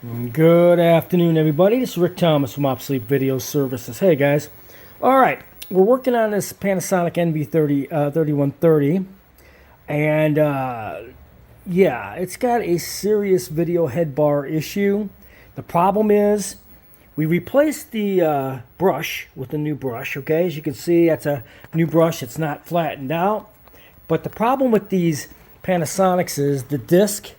Good afternoon, everybody. This is Rick Thomas from Obsolete Video Services. Hey, guys. All right, we're working on this Panasonic Nv-3130, and yeah, it's got a serious video head bar issue. The problem is we replaced the brush with a new brush. Okay, as you can see, that's a new brush. It's not flattened out. But the problem with these Panasonics is the disc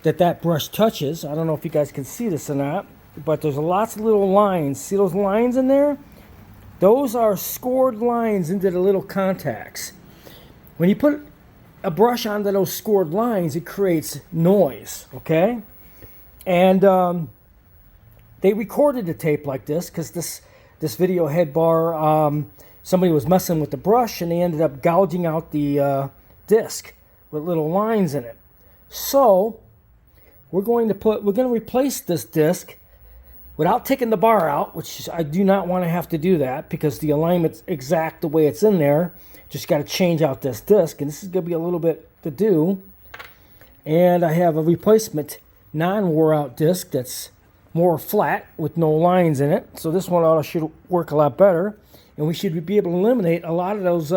that brush touches. I don't know if you guys can see this or not, but there's lots of little lines. See those lines in there? Those are scored lines into the little contacts. When you put a brush onto those scored lines, it creates noise, okay? And they recorded the tape like this because this video head bar, somebody was messing with the brush and they ended up gouging out the disc with little lines in it. So we're going to replace this disc without taking the bar out, which I do not want to have to do that because the alignment's exact the way it's in there. Just got to change out this disc, and this is going to be a little bit to do. And I have a replacement non-wore out disc that's more flat with no lines in it. So this one should work a lot better, and we should be able to eliminate a lot of those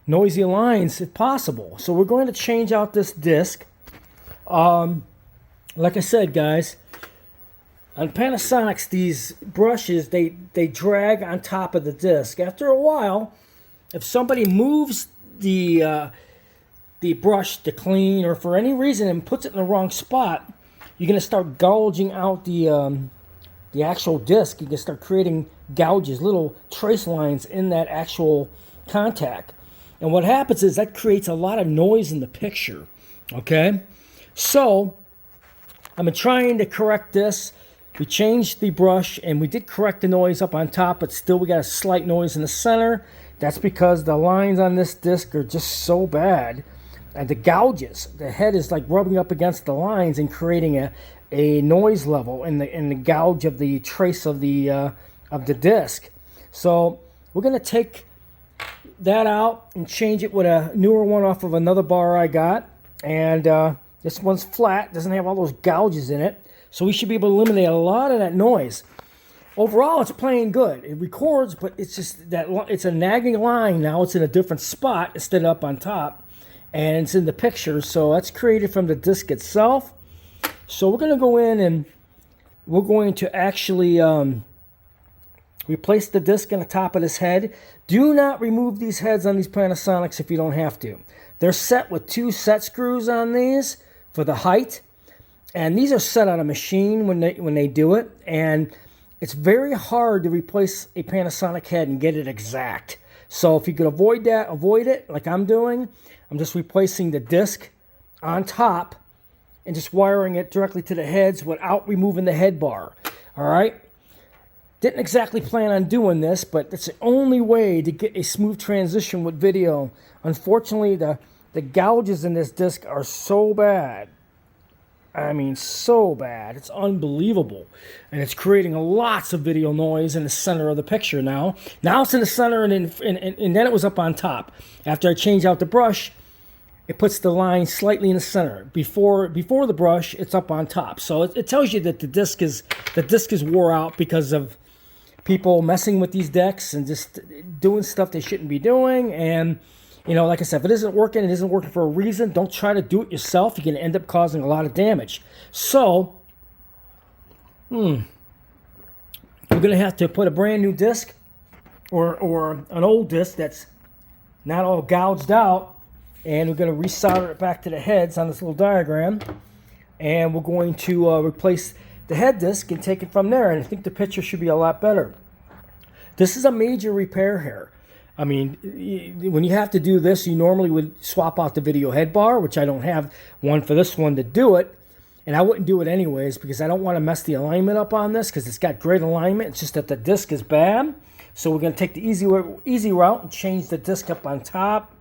noisy lines if possible. So we're going to change out this disc. Like I said, guys, on Panasonics, these brushes, they drag on top of the disc. After a while, if somebody moves the brush to clean or for any reason and puts it in the wrong spot, you're going to start gouging out the actual disc. You can start creating gouges, little trace lines in that actual contact. And what happens is that creates a lot of noise in the picture, okay? So I've been trying to correct this. We changed the brush and we did correct the noise up on top, but still we got a slight noise in the center. That's because the lines on this disc are just so bad. And the gouges, the head is like rubbing up against the lines and creating a noise level in the gouge of the trace of the disc. So we're going to take that out and change it with a newer one off of another bar I got. And this one's flat, doesn't have all those gouges in it, so we should be able to eliminate a lot of that noise. Overall, it's playing good. It records, but it's just that it's a nagging line now. It's in a different spot instead of up on top, and it's in the picture, so that's created from the disc itself. So we're going to go in and we're going to actually replace the disc on the top of this head. Do not remove these heads on these Panasonics if you don't have to. They're set with 2 set screws on these for the height, and these are set on a machine when they do it, and it's very hard to replace a Panasonic head and get it exact. So if you could avoid that, avoid it like I'm doing. I'm just replacing the disc on top and just wiring it directly to the heads without removing the head bar. All right? Didn't exactly plan on doing this, but it's the only way to get a smooth transition with video. Unfortunately, the gouges in this disc are so bad. I mean, so bad. It's unbelievable. And it's creating lots of video noise in the center of the picture now. Now it's in the center, and then it was up on top. After I change out the brush, it puts the line slightly in the center. Before the brush, it's up on top. So it tells you that the disc is wore out because of people messing with these decks and just doing stuff they shouldn't be doing. And you know, like I said, if it isn't working for a reason. Don't try to do it yourself. You're going to end up causing a lot of damage. So, we're going to have to put a brand new disc or an old disc that's not all gouged out, and we're going to resolder it back to the heads on this little diagram, and we're going to replace the head disc and take it from there, and I think the picture should be a lot better. This is a major repair here. I mean, when you have to do this, you normally would swap out the video head bar, which I don't have one for this one to do it. And I wouldn't do it anyways because I don't want to mess the alignment up on this because it's got great alignment. It's just that the disc is bad. So we're going to take the easy route and change the disc up on top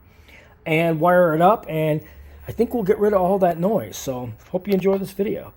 and wire it up. And I think we'll get rid of all that noise. So hope you enjoy this video.